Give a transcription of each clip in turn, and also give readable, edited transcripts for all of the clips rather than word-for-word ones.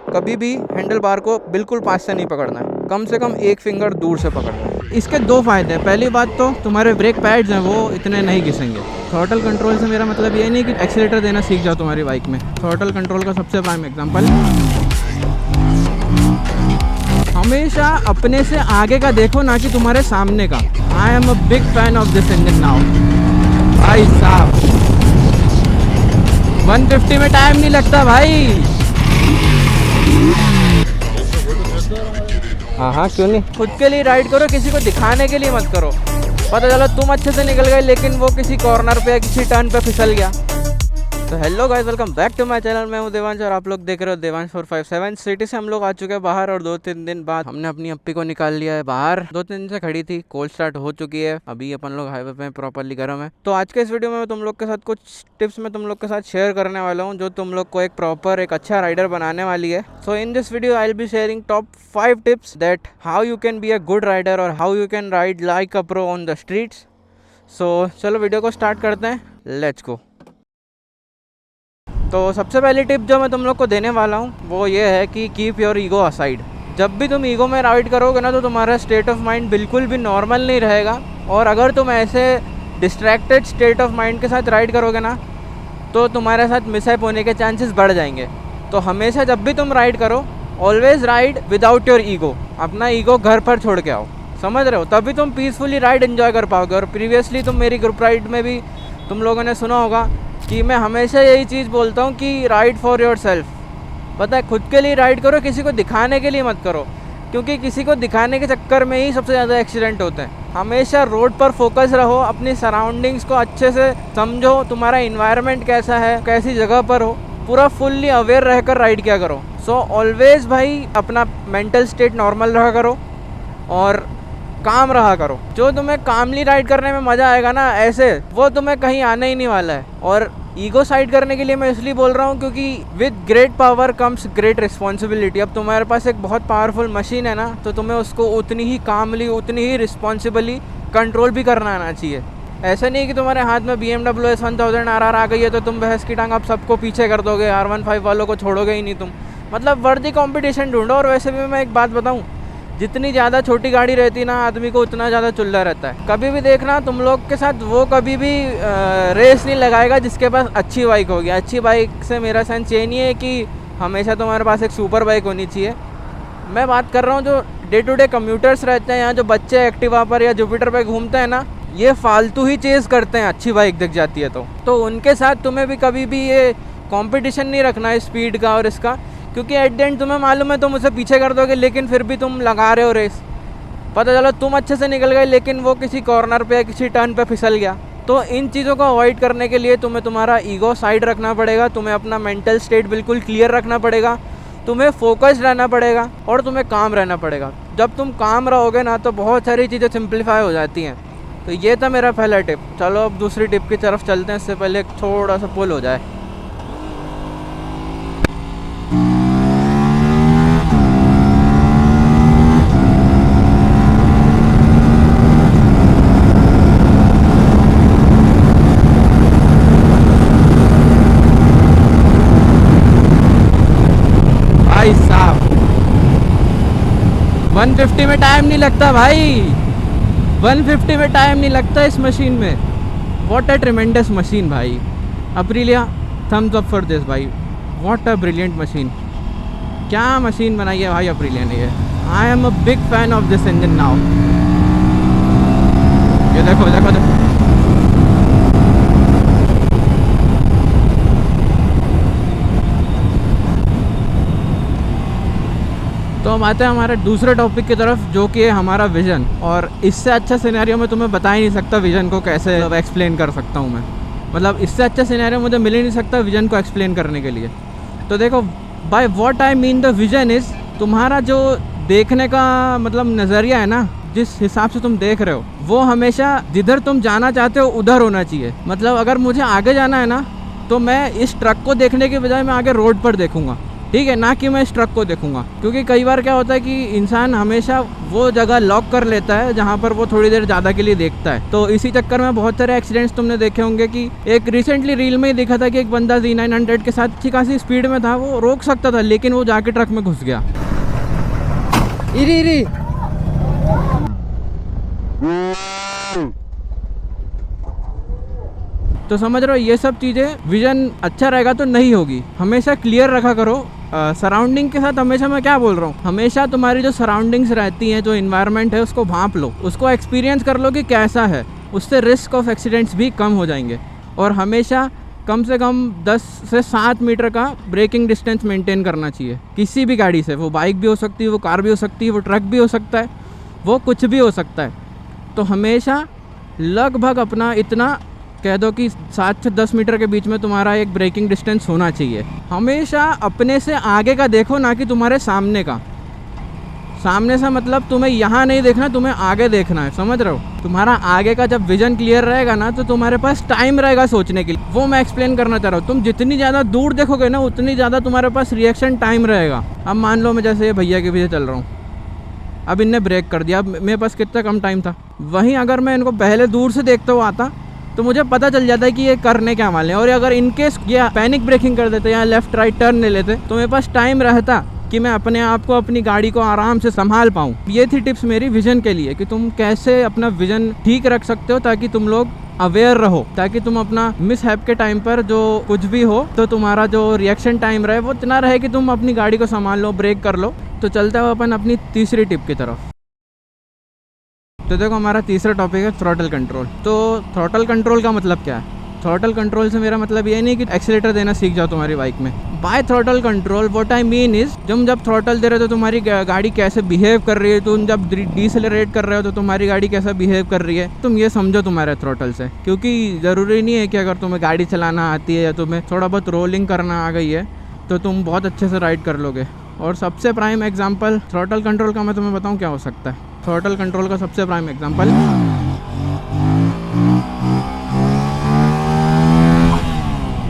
कभी भी handle bar को बिल्कुल पास से नहीं पकड़ना है, कम से कम एक फिंगर दूर से पकड़ना है। इसके दो फायदे हैं। पहली बात तो तुम्हारे ब्रेक पैड्स हैं वो इतने नहीं घिसेंगे। थ्रॉटल कंट्रोल से मेरा मतलब ये नहीं कि एक्सीलेटर देना सीख जाओ तुम्हारी बाइक में। थ्रॉटल कंट्रोल का सबसे प्राइम एग्जांपल, हमेशा अपने से आगे का देखो ना कि तुम्हारे सामने का। आई am a big fan of this engine now भाई साहब। 150 में टाइम नहीं लगता भाई। हाँ क्यों नहीं। खुद के लिए राइड करो, किसी को दिखाने के लिए मत करो। पता चला तुम अच्छे से निकल गए लेकिन वो किसी कॉर्नर पे या किसी टर्न पे फिसल गया। तो hello guys, welcome back to my channel. मैं हूं देवांश और आप लोग देख रहे हो देवांश 457। सिटी से हम लोग आ चुके हैं बाहर और 2-3 दिन बाद हमने अपनी अप्पी को निकाल लिया है बाहर। 2-3 दिन से खड़ी थी, कोल्ड स्टार्ट हो चुकी है। अभी अपन लोग हाईवे पे प्रॉपरली गर्म है। तो आज के इस वीडियो में तुम लोग के साथ कुछ टिप्स में तुम लोग के साथ शेयर करने वाला हूँ जो तुम लोग को एक प्रॉपर एक अच्छा राइडर बनाने वाली है। So in this video I will be sharing top 5 tips that how you can be a good rider और how you can ride like a pro on the streets. So चलो video को start करते हैं, let's go. तो सबसे पहली tip जो मैं तुम लोग को देने वाला हूँ वो ये है कि कीप योर ईगो असाइड। जब भी तुम ईगो में राइड करोगे ना तो तुम्हारा स्टेट ऑफ माइंड बिल्कुल भी नॉर्मल नहीं रहेगा। और अगर तुम ऐसे डिस्ट्रैक्टेड स्टेट ऑफ माइंड के साथ राइड करोगे ना तो तुम्हारे साथ मिसअप होने के चांसेस बढ़ जाएंगे। तो हमेशा जब भी तुम राइड करो, always ride without your ego. अपना ईगो घर पर छोड़ के आओ, समझ रहे हो? तभी तुम पीसफुली राइड एंजॉय कर पाओगे। और प्रीवियसली तुम मेरी ग्रुप राइड में भी तुम लोगों ने सुना होगा कि मैं हमेशा यही चीज़ बोलता हूँ कि राइड फॉर योर सेल्फ। पता है, खुद के लिए राइड करो, किसी को दिखाने के लिए मत करो। क्योंकि किसी को दिखाने के चक्कर में ही सबसे ज़्यादा एक्सीडेंट होते हैं। हमेशा रोड पर फोकस रहो, अपनी सराउंडिंग्स को अच्छे से समझो, तुम्हारा इन्वायरमेंट कैसा है, कैसी जगह पर हो, पूरा फुल्ली अवेयर रहकर राइड किया करो। सो ऑलवेज भाई अपना मेंटल स्टेट नॉर्मल रहा करो और काम रहा करो। जो तुम्हें कामली राइड करने में मज़ा आएगा ना, ऐसे वो तुम्हें कहीं आने ही नहीं वाला है। और ईगो साइड करने के लिए मैं इसलिए बोल रहा हूँ क्योंकि with great power comes great responsibility. अब तुम्हारे पास एक बहुत पावरफुल मशीन है ना, तो तुम्हें उसको उतनी ही कामली, उतनी ही रिस्पॉन्सिबली कंट्रोल भी करना आना चाहिए। ऐसा नहीं कि तुम्हारे हाथ में BMW S1000 RR आ गई है तो तुम बहस की टांग आप सबको पीछे कर दोगे, R15 वालों को छोड़ोगे ही नहीं तुम। मतलब वर्दी कंपटीशन ढूंढो। और वैसे भी मैं एक बात बताऊँ, जितनी ज़्यादा छोटी गाड़ी रहती ना आदमी को उतना ज़्यादा चुल्ला रहता है। कभी भी देखना तुम लोग के साथ वो कभी भी रेस नहीं लगाएगा जिसके पास अच्छी बाइक होगी। अच्छी बाइक से मेरा सेंस ये नहीं है कि हमेशा तुम्हारे पास एक सुपर बाइक होनी चाहिए। मैं बात कर रहा हूँ जो डे टू डे कम्यूटर्स रहते हैं, यहाँ जो बच्चे एक्टिवा पर या जुपिटर पर घूमते हैं ना, ये फालतू ही चेज़ करते हैं अच्छी बाइक दिख जाती है तो उनके साथ तुम्हें भी कभी भी ये कॉम्पिटिशन नहीं रखना है स्पीड का और इसका। क्योंकि एट द एंड तुम्हें मालूम है तुम उसे पीछे कर दोगे लेकिन फिर भी तुम लगा रहे हो रेस। पता चला तुम अच्छे से निकल गए लेकिन वो किसी कॉर्नर पे या किसी टर्न पे फिसल गया। तो इन चीज़ों को अवॉइड करने के लिए तुम्हें तुम्हारा ईगो साइड रखना पड़ेगा, तुम्हें अपना मेंटल स्टेट बिल्कुल क्लियर रखना पड़ेगा, तुम्हें फोकस्ड रहना पड़ेगा और तुम्हें काम रहना पड़ेगा। जब तुम काम रहोगे ना तो बहुत सारी चीज़ें सिंप्लीफाई हो जाती हैं। तो ये था मेरा पहला टिप। चलो अब दूसरी टिप की तरफ चलते हैं, इससे पहले थोड़ा सा पुल हो जाए। भाई साहब 150 में टाइम नहीं लगता भाई, 150 में टाइम नहीं लगता इस मशीन में। व्हाट अ ट्रेमेंडस मशीन भाई। Aprilia, thumbs up for this भाई। What a brilliant machine. क्या मशीन बनाई है भाई अप्रिलिया ने ये। I am a big fan of this engine now. ये देखो देखो देखो। तो हम आते हैं हमारे दूसरे टॉपिक की तरफ जो कि है हमारा विज़न। और इससे अच्छा सिनेरियो में तुम्हें बता ही नहीं सकता विज़न को कैसे एक्सप्लेन कर सकता हूँ मैं। मतलब इससे अच्छा सिनेरियो मुझे मिल ही नहीं सकता विज़न को एक्सप्लेन करने के लिए। तो देखो by what I mean the vision is, तुम्हारा जो देखने का मतलब नज़रिया है ना, जिस हिसाब से तुम देख रहे हो वो हमेशा जिधर तुम जाना चाहते हो उधर होना चाहिए। मतलब अगर मुझे आगे जाना है ना तो मैं इस ट्रक को देखने के बजाय मैं आगे रोड पर देखूँगा। ठीक है, ना कि मैं इस ट्रक को देखूंगा। क्योंकि कई बार क्या होता है कि इंसान हमेशा वो जगह लॉक कर लेता है जहाँ पर वो थोड़ी देर ज़्यादा के लिए देखता है। तो इसी चक्कर में बहुत सारे एक्सीडेंट्स तुमने देखे होंगे कि एक रिसेंटली रील में ही देखा था कि एक बंदा Z900 के साथ अच्छी खासी स्पीड में था, वो रोक सकता था लेकिन वो जाके ट्रक में घुस गया। इरी तो समझ रहे हो, ये सब चीज़ें विजन अच्छा रहेगा तो नहीं होगी। हमेशा क्लियर रखा करो सराउंडिंग के साथ। हमेशा मैं क्या बोल रहा हूँ, हमेशा तुम्हारी जो सराउंडिंग्स रहती हैं, जो इन्वायरमेंट है, उसको भांप लो, उसको एक्सपीरियंस कर लो कि कैसा है। उससे रिस्क ऑफ एक्सीडेंट्स भी कम हो जाएंगे। और हमेशा कम से कम 10 से 7 मीटर का ब्रेकिंग डिस्टेंस मेंटेन करना चाहिए किसी भी गाड़ी से। वो बाइक भी हो सकती है, वो कार भी हो सकती है, वो ट्रक भी हो सकता है, वो कुछ भी हो सकता है। तो हमेशा लगभग अपना इतना कह दो कि 7 से 10 मीटर के बीच में तुम्हारा एक ब्रेकिंग डिस्टेंस होना चाहिए। हमेशा अपने से आगे का देखो, ना कि तुम्हारे सामने का। सामने से मतलब तुम्हें यहाँ नहीं देखना, तुम्हें आगे देखना है, समझ रहे हो। तुम्हारा आगे का जब विजन क्लियर रहेगा ना, तो तुम्हारे पास टाइम रहेगा सोचने के लिए। वो मैं एक्सप्लेन करना चाह रहा हूँ। तुम जितनी ज़्यादा दूर देखोगे ना, उतनी ज़्यादा तुम्हारे पास रिएक्शन टाइम रहेगा। अब मान लो मैं जैसे ये भैया के पीछे चल रहा हूँ, अब इनने ब्रेक कर दिया, अब मेरे पास कितना कम टाइम था। वहीं अगर मैं इनको पहले दूर से देखता हुआ आता तो मुझे पता चल जाता है कि ये करने क्या वाले हैं। और अगर इनकेस ये पैनिक ब्रेकिंग कर देते या लेफ्ट राइट टर्न ले लेते तो मेरे पास टाइम रहता कि मैं अपने आप को, अपनी गाड़ी को आराम से संभाल पाऊँ। ये थी टिप्स मेरी विजन के लिए कि तुम कैसे अपना विजन ठीक रख सकते हो ताकि तुम लोग अवेयर रहो, ताकि तुम अपना मिस हैप के टाइम पर जो कुछ भी हो तो तुम्हारा जो रिएक्शन टाइम रहे वो इतना रहे कि तुम अपनी गाड़ी को संभाल लो, ब्रेक कर लो। तो चलते हो अपन अपनी तीसरी टिप की तरफ। तो देखो, हमारा तीसरा टॉपिक है थ्रॉटल कंट्रोल। तो थ्रॉटल कंट्रोल का मतलब क्या है? थ्रॉटल कंट्रोल से मेरा मतलब ये नहीं कि एक्सीलेटर देना सीख जाओ तुम्हारी बाइक में। By throttle control what I mean is, तुम जब थ्रॉटल दे रहे हो तो तुम्हारी गाड़ी कैसे बिहेव कर रही है, तुम जब डिसेलरेट कर रहे हो तो तुम्हारी गाड़ी कैसा बिहेव कर रही है, तुम ये समझो तुम्हारे थ्रॉटल से। क्योंकि ज़रूरी नहीं है कि अगर तुम्हें गाड़ी चलाना आती है या तुम्हें थोड़ा बहुत रोलिंग करना आ गई है तो तुम बहुत अच्छे से राइड कर लोगे। और सबसे प्राइम एग्जाम्पल थ्रॉटल कंट्रोल का मैं तुम्हें बताऊँ क्या हो सकता है। थ्रॉटल कंट्रोल का सबसे प्राइम एग्जांपल,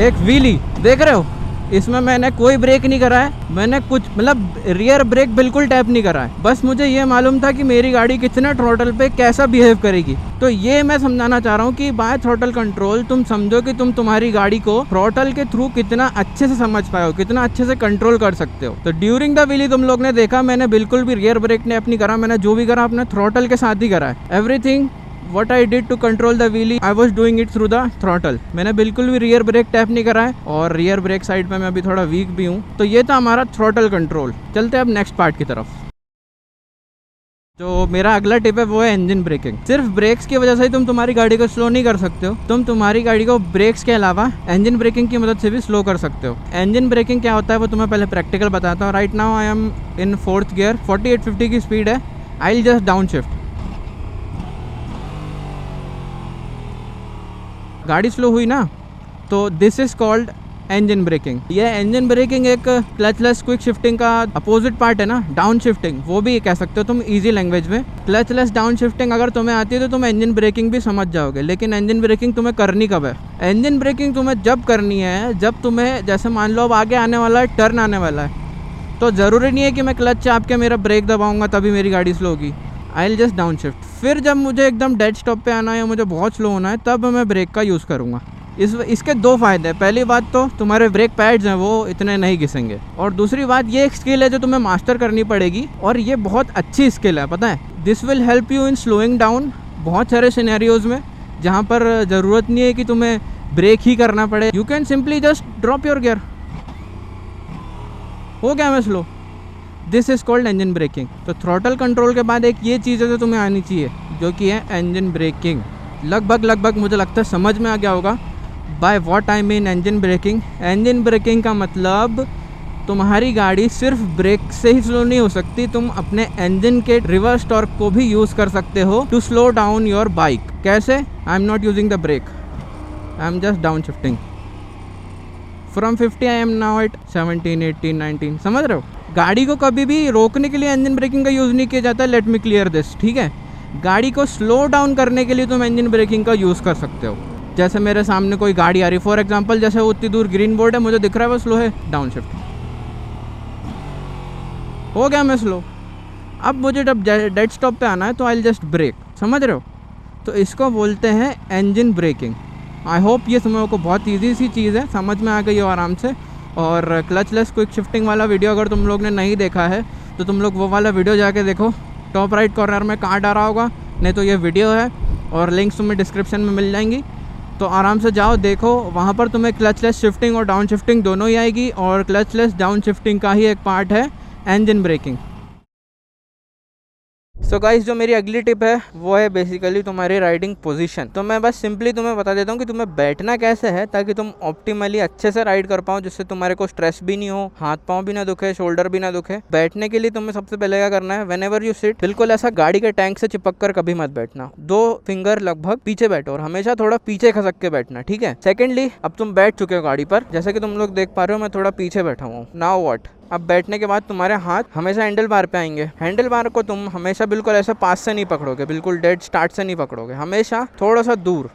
एक व्हीली देख रहे हो, इसमें मैंने कोई ब्रेक नहीं करा है, मैंने कुछ मतलब रियर ब्रेक बिल्कुल टैप नहीं करा है। बस मुझे ये मालूम था कि मेरी गाड़ी कितना थ्रॉटल पे कैसा बिहेव करेगी। तो ये मैं समझाना चाह रहा हूँ कि बाय थ्रॉटल कंट्रोल तुम समझो कि तुम तुम्हारी गाड़ी को थ्रॉटल के थ्रू कितना अच्छे से समझ पाए हो, कितना अच्छे से कंट्रोल कर सकते हो। तो ड्यूरिंग द व्हीली तुम लोग ने देखा, मैंने बिल्कुल भी रियर ब्रेक टैप नहीं करा, मैंने जो भी करा अपने थ्रॉटल के साथ ही करा है। Everything What I did to control the wheelie, I was doing it through the throttle. मैंने बिल्कुल भी रियर ब्रेक टैप नहीं करा है और रियर ब्रेक साइड पे मैं अभी थोड़ा वीक भी हूँ। तो ये था हमारा थ्रॉटल कंट्रोल। चलते हैं अब नेक्स्ट पार्ट की तरफ। जो मेरा अगला टिप है वो है इंजन ब्रेकिंग। सिर्फ ब्रेक्स की वजह से ही तुम तुम्हारी गाड़ी को स्लो नहीं कर सकते हो, तुम तुम्हारी गाड़ी को ब्रेक्स के अलावा इंजन ब्रेकिंग की मदद से भी स्लो कर सकते हो। इंजन ब्रेकिंग क्या होता है वो तुम्हें पहले प्रैक्टिकल बताता हूँ। Right now I am in 4th gear, 4850 की स्पीड है। I will just down shift, गाड़ी स्लो हुई ना, तो this is called engine braking. ये इंजन ब्रेकिंग एक क्लचलेस क्विक शिफ्टिंग का अपोजिट पार्ट है ना, डाउन शिफ्टिंग, वो भी कह सकते हो तुम इजी लैंग्वेज में। क्लचलेस डाउन शिफ्टिंग अगर तुम्हें आती है तो तुम इंजन ब्रेकिंग भी समझ जाओगे। लेकिन इंजन ब्रेकिंग तुम्हें करनी कब है? इंजन ब्रेकिंग तुम्हें जब करनी है जब तुम्हें, जैसे मान लो अब आगे आने वाला है, टर्न आने वाला है, तो ज़रूरी नहीं है कि मैं क्लच चाप के मेरा ब्रेक दबाऊंगा तभी मेरी गाड़ी स्लो होगी। I will just down shift. फिर जब मुझे एकदम डेड स्टॉप पे आना है या मुझे बहुत स्लो होना है तब मैं ब्रेक का यूज़ करूँगा। इसके दो फ़ायदे हैं। पहली बात तो तुम्हारे ब्रेक पैड्स हैं वो इतने नहीं घिसेंगे, और दूसरी बात ये एक स्किल है जो तुम्हें मास्टर करनी पड़ेगी, और ये बहुत अच्छी स्किल है, पता है। This will help you in slowing down बहुत सारे सिनेरियोज़ में जहाँ पर ज़रूरत नहीं है कि तुम्हें ब्रेक ही करना पड़े। You can simply just drop your gear, हो गया मैं slow. This is called engine braking. तो थ्रॉटल कंट्रोल के बाद एक ये चीज़ है जो तुम्हें आनी चाहिए, जो कि है इंजन ब्रेकिंग। लगभग मुझे लगता है समझ में आ गया होगा by what I mean engine braking. Engine braking का मतलब तुम्हारी गाड़ी सिर्फ ब्रेक से ही स्लो नहीं हो सकती, तुम अपने इंजन के रिवर्स टॉर्क को भी यूज़ कर सकते हो to slow down your bike. कैसे? I am not using the brake, I am just down shifting from 50 I am now at 17, 18, 19। समझ रहे हो? गाड़ी को कभी भी रोकने के लिए इंजन ब्रेकिंग का यूज़ नहीं किया जाता। लेट मी क्लियर दिस, ठीक है। गाड़ी को स्लो डाउन करने के लिए तुम इंजन ब्रेकिंग का यूज़ कर सकते हो। जैसे मेरे सामने कोई गाड़ी आ रही, फॉर एग्जांपल जैसे वो उतनी दूर ग्रीन बोर्ड है, मुझे दिख रहा है वो स्लो है, डाउन शिफ्ट। हो गया मैं स्लो। अब मुझे जब डेड स्टॉप पे आना है तो आई जस्ट ब्रेक, समझ रहे हो? तो इसको बोलते हैं इंजन ब्रेकिंग। आई होप ये तुम लोगों को बहुत ईजी सी चीज़ है, समझ में आ गई हो आराम से। और क्लचलेस क्विक शिफ्टिंग वाला वीडियो अगर तुम लोग ने नहीं देखा है तो तुम लोग वो वाला वीडियो जाके देखो, टॉप राइट कॉर्नर में कहाँ डाला होगा, नहीं तो ये वीडियो है और लिंक्स तुम्हें डिस्क्रिप्शन में मिल जाएंगी। तो आराम से जाओ देखो, वहाँ पर तुम्हें क्लचलेस शिफ्टिंग और डाउन शिफ्टिंग दोनों ही आएगी। और क्लचलेस डाउन शिफ्टिंग का ही एक पार्ट है इंजन ब्रेकिंग। सो गाइस, जो मेरी अगली टिप है वो है बेसिकली तुम्हारी राइडिंग पोजीशन। तो मैं बस सिंपली तुम्हें बता देता हूँ कि तुम्हें बैठना कैसे है ताकि तुम ऑप्टिमली अच्छे से राइड कर पाओ, जिससे तुम्हारे को स्ट्रेस भी नहीं हो, हाथ पाँव भी ना दुखे, शोल्डर भी ना दुखे। बैठने के लिए तुम्हें सबसे पहले क्या करना है, व्हेनेवर यू सिट, बिल्कुल ऐसा गाड़ी के टैंक से चिपक कर कभी मत बैठना। 2 फिंगर लगभग पीछे बैठो और हमेशा थोड़ा पीछे खसक के बैठना, ठीक है? सेकेंडली, अब तुम बैठ चुके हो गाड़ी पर, जैसे कि तुम लोग देख पा रहे हो मैं थोड़ा पीछे बैठा हूँ। Now what? अब बैठने के बाद तुम्हारे हाथ हमेशा हैंडल बार पे आएंगे। हैंडल बार को तुम हमेशा बिल्कुल ऐसे पास से नहीं पकड़ोगे, बिल्कुल डेड स्टार्ट से नहीं पकड़ोगे, हमेशा थोड़ा सा दूर,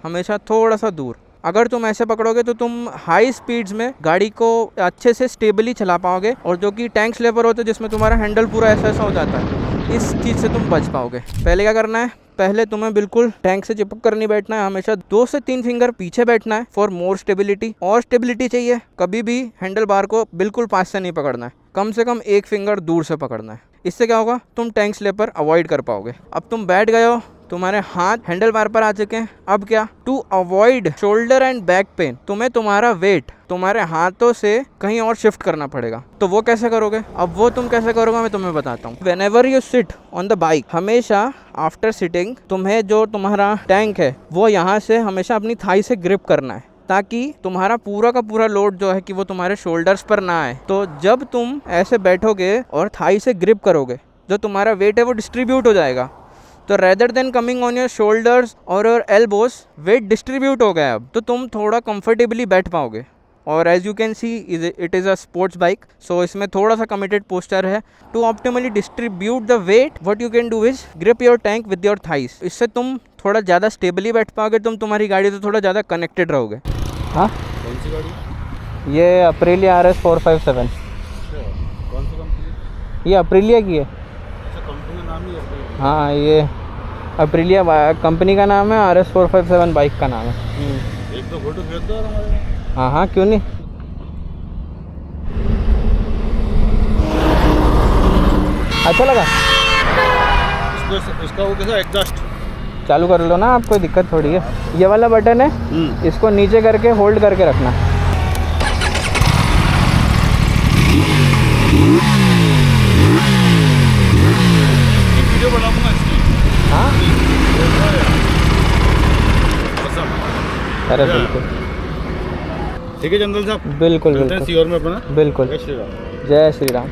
हमेशा थोड़ा सा दूर। अगर तुम ऐसे पकड़ोगे तो तुम हाई स्पीड्स में गाड़ी को अच्छे से स्टेबली चला पाओगे, और जो कि टैंक स्लेपर होते हैं जिसमें तुम्हारा हैंडल पूरा ऐसा हो जाता है, इस चीज़ से तुम बच पाओगे। पहले क्या करना है, पहले तुम्हें बिल्कुल टैंक से चिपक कर नहीं बैठना है, हमेशा 2 से 3 फिंगर पीछे बैठना है फॉर मोर स्टेबिलिटी। और स्टेबिलिटी चाहिए, कभी भी हैंडल बार को बिल्कुल पास से नहीं पकड़ना है, कम से कम 1 फिंगर दूर से पकड़ना है। इससे क्या होगा, तुम टैंक स्लेपर अवॉइड कर पाओगे। अब तुम बैठ गए हो, तुम्हारे हाथ हैंडल बार पर आ चुके हैं। अब क्या, to avoid shoulder and back pain, तुम्हें तुम्हारा वेट तुम्हारे हाथों से कहीं और शिफ्ट करना पड़ेगा। तो वो कैसे करोगे? अब वो तुम कैसे करोगे मैं तुम्हें बताता हूँ। Whenever you sit on the bike, हमेशा आफ्टर सिटिंग तुम्हें जो तुम्हारा टैंक है वो यहाँ से हमेशा अपनी थाई से ग्रिप करना है, ताकि तुम्हारा पूरा का पूरा लोड जो है कि वो तुम्हारे शोल्डर्स पर ना आए। तो जब तुम ऐसे बैठोगे और थाई से ग्रिप करोगे, जो तुम्हारा वेट है वो डिस्ट्रीब्यूट हो जाएगा। तो rather than coming on your shoulders और योर एल्बोज, वेट डिस्ट्रीब्यूट हो गया अब, तो तुम थोड़ा कंफर्टेबली बैठ पाओगे। और as you can see it is a sports bike, so इसमें थोड़ा सा कमिटेड पोस्चर है। To optimally distribute the weight, what you can do is grip your tank with your thighs. इससे तुम थोड़ा ज़्यादा स्टेबली बैठ पाओगे, तुम तुम्हारी गाड़ी से थोड़ा ज़्यादा कनेक्टेड रहोगे। हाँ, कौन सी गाड़ी? ये अप्रिलिया RS 457। कौन सी कंपनी? ये अप्रिलिया की है। अच्छा, कंपनी का नाम ही है? हाँ, ये अप्रिलिया कंपनी का नाम है, RS 457 बाइक का नाम है। एक तो फोटो भेज दो यार हमारे। हाँ हाँ, क्यों नहीं। अच्छा लगा इसका वो कैसा एग्जॉस्ट चालू कर लो ना, आप कोई दिक्कत थोड़ी है। ये वाला बटन है, इसको नीचे करके होल्ड करके रखना। वीडियो बनाऊंगा इसकी। हाँ, अरे बिल्कुल ठीक है जनरल साहब, बिल्कुल बिल्कुल सीओर में अपना। बिल्कुल। जय श्री राम। जय श्री राम।